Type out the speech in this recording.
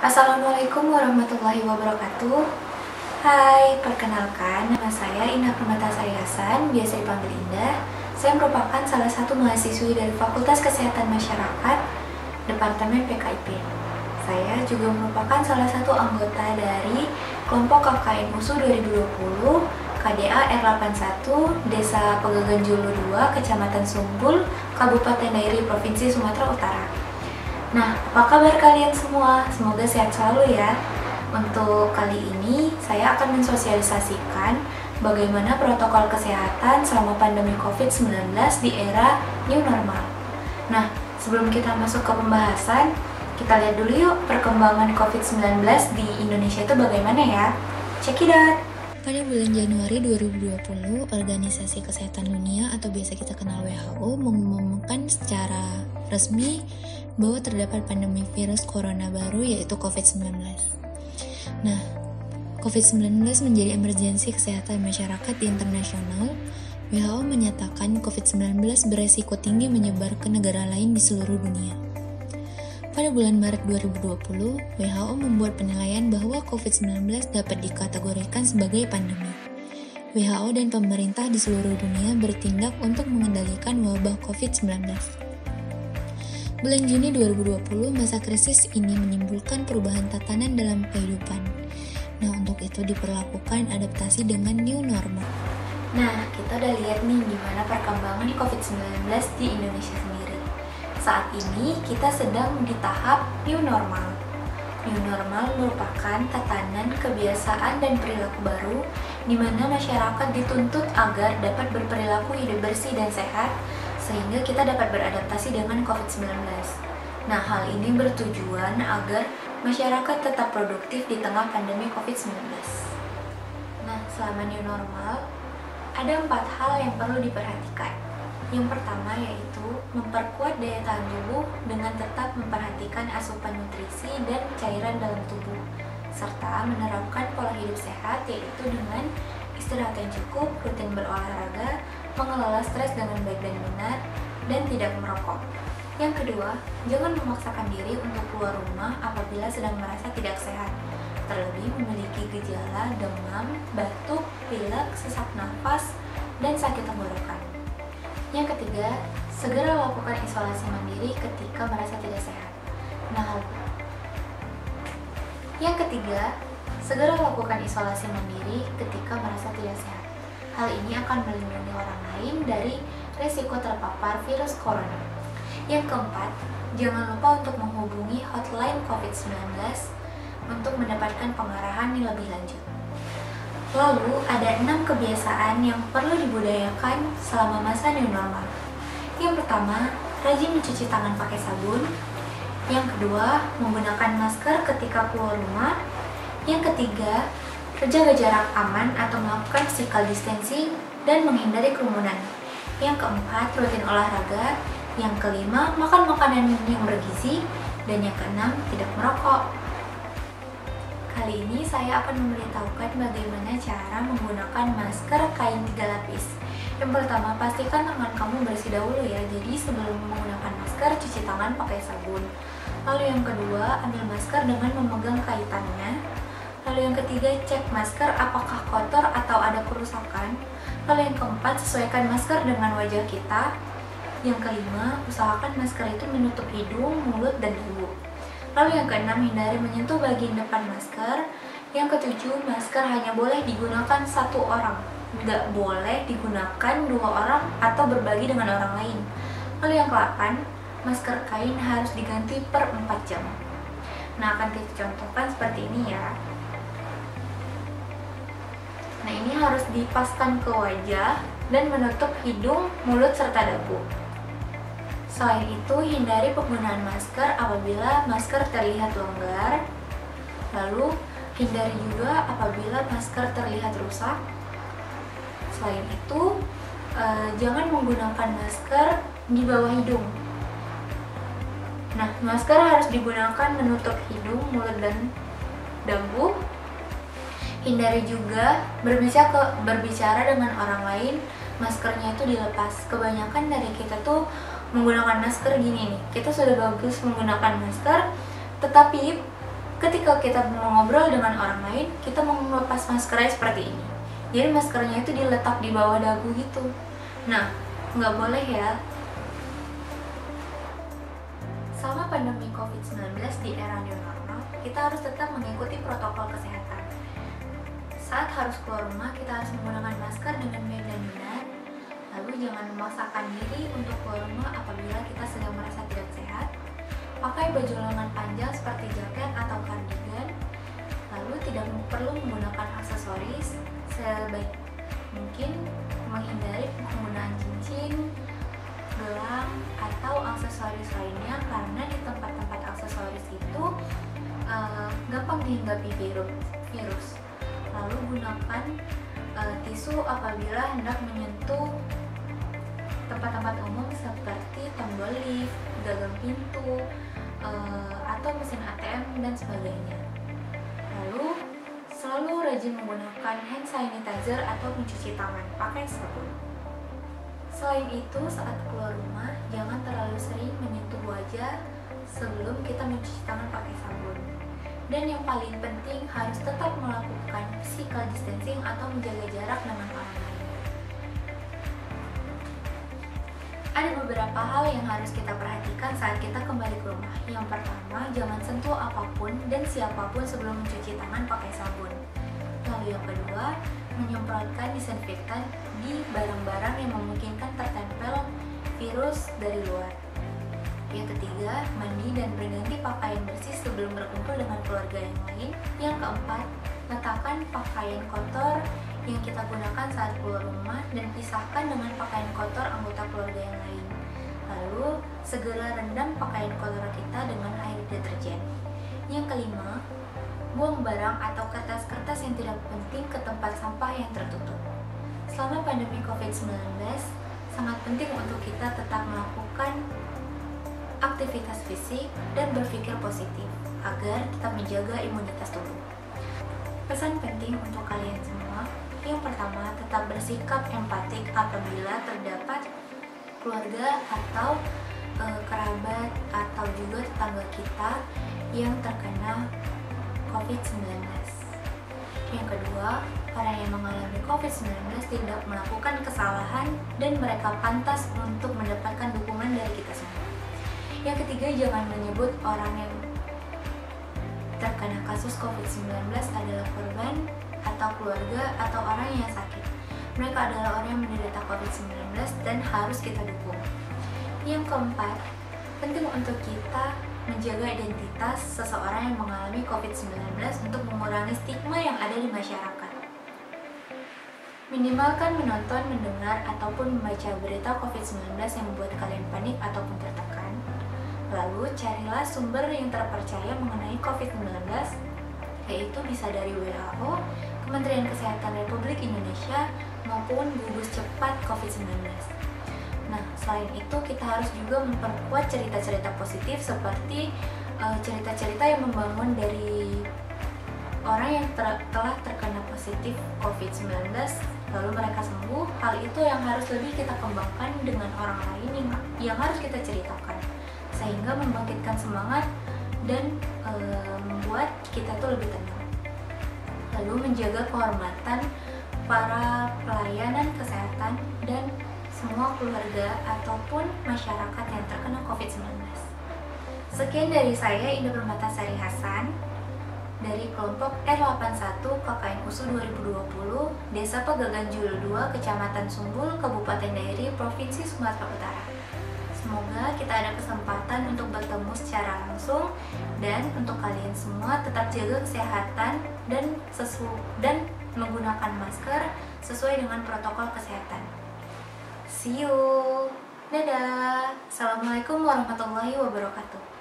Assalamualaikum warahmatullahi wabarakatuh. Hai, perkenalkan nama saya Indah Permatasari Hasan, biasa dipanggil Indah. Saya merupakan salah satu mahasiswi dari Fakultas Kesehatan Masyarakat, Departemen PKIP. Saya juga merupakan salah satu anggota dari kelompok KKN USU 2020 KDA R81 Desa Pegagan Julu 2, Kecamatan Sumbul, Kabupaten Dairi, Provinsi Sumatera Utara. Nah, apa kabar kalian semua? Semoga sehat selalu ya. Untuk kali ini, saya akan mensosialisasikan bagaimana protokol kesehatan selama pandemi COVID-19 di era new normal. Nah, sebelum kita masuk ke pembahasan, kita lihat dulu yuk perkembangan COVID-19 di Indonesia itu bagaimana ya. Check it out! Pada bulan Januari 2020, Organisasi Kesehatan Dunia atau biasa kita kenal WHO mengumumkan secara resmi bahwa terdapat pandemi virus corona baru yaitu COVID-19. Nah, COVID-19 menjadi emergensi kesehatan masyarakat di internasional. WHO menyatakan COVID-19 beresiko tinggi menyebar ke negara lain di seluruh dunia. Pada bulan Maret 2020, WHO membuat penilaian bahwa COVID-19 dapat dikategorikan sebagai pandemi. WHO dan pemerintah di seluruh dunia bertindak untuk mengendalikan wabah COVID-19. Bulan Juni 2020, masa krisis ini menimbulkan perubahan tatanan dalam kehidupan. Nah, untuk itu diperlakukan adaptasi dengan new normal. Nah, kita udah lihat nih gimana perkembangan COVID-19 di Indonesia sendiri. Saat ini kita sedang di tahap new normal. New normal merupakan tatanan, kebiasaan, dan perilaku baru di mana masyarakat dituntut agar dapat berperilaku hidup bersih dan sehat sehingga kita dapat beradaptasi dengan COVID-19. Nah, hal ini bertujuan agar masyarakat tetap produktif di tengah pandemi COVID-19. Nah, selama new normal, ada 4 hal yang perlu diperhatikan. Yang pertama yaitu memperkuat daya tahan tubuh dengan tetap memperhatikan asupan nutrisi dan cairan dalam tubuh, serta menerapkan pola hidup sehat yaitu dengan istirahat yang cukup, rutin berolahraga, mengelola stres dengan baik dan benar, dan tidak merokok. Yang kedua, jangan memaksakan diri untuk keluar rumah apabila sedang merasa tidak sehat, terlebih memiliki gejala demam, batuk, pilek, sesak nafas, dan sakit tenggorokan. Yang ketiga, segera lakukan isolasi mandiri ketika merasa tidak sehat. Yang ketiga, segera lakukan isolasi mandiri ketika merasa tidak sehat. Hal ini akan melindungi orang lain dari risiko terpapar virus corona. Yang keempat, jangan lupa untuk menghubungi hotline COVID-19 untuk mendapatkan pengarahan yang lebih lanjut. Lalu, ada 6 kebiasaan yang perlu dibudayakan selama masa new normal. Yang pertama, rajin mencuci tangan pakai sabun. Yang kedua, menggunakan masker ketika keluar rumah. Yang ketiga, jaga jarak aman atau melakukan physical distancing dan menghindari kerumunan. Yang keempat, rutin olahraga. Yang kelima, makan makanan yang bergizi. Dan yang keenam, tidak merokok. Kali ini saya akan memberitahukan bagaimana cara menggunakan masker kain 3 lapis. Yang pertama, pastikan tangan kamu bersih dahulu ya. Jadi sebelum menggunakan masker, cuci tangan pakai sabun. Lalu yang kedua, ambil masker dengan memegang kaitannya. Lalu yang ketiga, cek masker apakah kotor atau ada kerusakan. Lalu yang keempat, sesuaikan masker dengan wajah kita. Yang kelima, usahakan masker itu menutup hidung, mulut, dan dagu. Lalu yang keenam, hindari menyentuh bagian depan masker. Yang ketujuh, masker hanya boleh digunakan 1 orang. Nggak boleh digunakan 2 orang atau berbagi dengan orang lain. Lalu yang ke-8, masker kain harus diganti per 4 jam. Nah, akan kita contohkan seperti ini ya. Nah, ini harus dipaskan ke wajah dan menutup hidung, mulut, serta dagu. Selain itu, hindari penggunaan masker apabila masker terlihat longgar. Lalu, hindari juga apabila masker terlihat rusak. Selain itu, jangan menggunakan masker di bawah hidung. Nah, masker harus digunakan menutup hidung, mulut, dan dagu. Hindari juga berbicara dengan orang lain, maskernya itu dilepas. Kebanyakan dari kita tuh menggunakan masker gini nih, kita sudah bagus menggunakan masker, tetapi Ketika kita mengobrol dengan orang lain, kita melepas maskernya seperti ini. Jadi maskernya itu diletak di bawah dagu gitu. Nah, nggak boleh ya. Selama pandemi COVID-19 di era new normal, kita harus tetap mengikuti protokol kesehatan. Saat harus keluar rumah, kita harus menggunakan masker dengan baik dan benar. Lalu jangan memaksakan diri untuk keluar rumah apabila kita sedang merasa tidak sehat. Pakai baju lengan panjang seperti jaket atau kardigan. Lalu tidak perlu menggunakan aksesoris. Sebaik mungkin menghindari penggunaan cincin, gelang, atau aksesoris lainnya, karena di tempat-tempat aksesoris itu gampang dihinggapi virus. Lalu gunakan tisu apabila hendak menyentuh tempat-tempat umum seperti tombol lift, gagang pintu, atau mesin ATM dan sebagainya. Lalu selalu rajin menggunakan hand sanitizer atau mencuci tangan pakai sabun. Selain itu, saat keluar rumah, jangan terlalu sering menyentuh wajah sebelum kita mencuci tangan pakai sabun. Dan yang paling penting, harus tetap melakukan physical distancing atau menjaga jarak dengan orang lain. Ada beberapa hal yang harus kita perhatikan saat kita kembali ke rumah. Yang pertama, jangan sentuh apapun dan siapapun sebelum mencuci tangan pakai sabun. Lalu yang kedua, menyemprotkan disinfektan di barang-barang yang memungkinkan tertempel virus dari luar. Yang ketiga, mandi dan berganti pakaian bersih sebelum berkumpul dengan keluarga yang lain. Yang keempat, letakkan pakaian kotor yang kita gunakan saat keluar rumah dan pisahkan dengan pakaian kotor anggota keluarga yang lain. Lalu, segera rendam pakaian kotor kita dengan air deterjen. Yang kelima, buang barang atau kertas-kertas yang tidak penting ke tempat sampah yang tertutup. Selama pandemi COVID-19, sangat penting untuk kita tetap melakukan aktivitas fisik dan berpikir positif agar tetap menjaga imunitas tubuh. Pesan penting untuk kalian semua, yang pertama, tetap bersikap empatik apabila terdapat keluarga atau kerabat atau juga tetangga kita yang terkena COVID-19. Yang kedua, orang yang mengalami COVID-19 tidak melakukan kesalahan dan mereka pantas untuk mendapatkan dukungan dari kita semua. Yang ketiga, jangan menyebut orang yang terkena kasus COVID-19 adalah korban atau keluarga atau orang yang sakit. Mereka adalah orang yang menderita COVID-19 dan harus kita dukung. Yang keempat, penting untuk kita menjaga identitas seseorang yang mengalami COVID-19 untuk mengurangi stigma yang ada di masyarakat. Minimalkan menonton, mendengar, ataupun membaca berita COVID-19 yang membuat kalian panik ataupun tertekan. Lalu, carilah sumber yang terpercaya mengenai COVID-19, yaitu bisa dari WHO, Kementerian Kesehatan Republik Indonesia, maupun gugus cepat COVID-19. Nah, selain itu kita harus juga memperkuat cerita-cerita positif seperti cerita-cerita yang membangun dari orang yang telah terkena positif COVID-19, lalu mereka sembuh. Hal itu yang harus lebih kita kembangkan dengan orang lain yang harus kita ceritakan, sehingga membangkitkan semangat dan membuat kita tuh lebih tenang. Lalu menjaga kehormatan para pelayanan kesehatan dan semua keluarga ataupun masyarakat yang terkena COVID-19. Sekian dari saya, Indah Permatasari Hasan, dari kelompok R81 KKN USU 2020, Desa Pegagan Julu 2, Kecamatan Sumbul, Kabupaten Dairi, Provinsi Sumatera Utara. Semoga kita ada kesempatan untuk bertemu secara langsung, dan untuk kalian semua tetap jaga kesehatan dan menggunakan masker sesuai dengan protokol kesehatan. See you. Dadah. Assalamualaikum warahmatullahi wabarakatuh.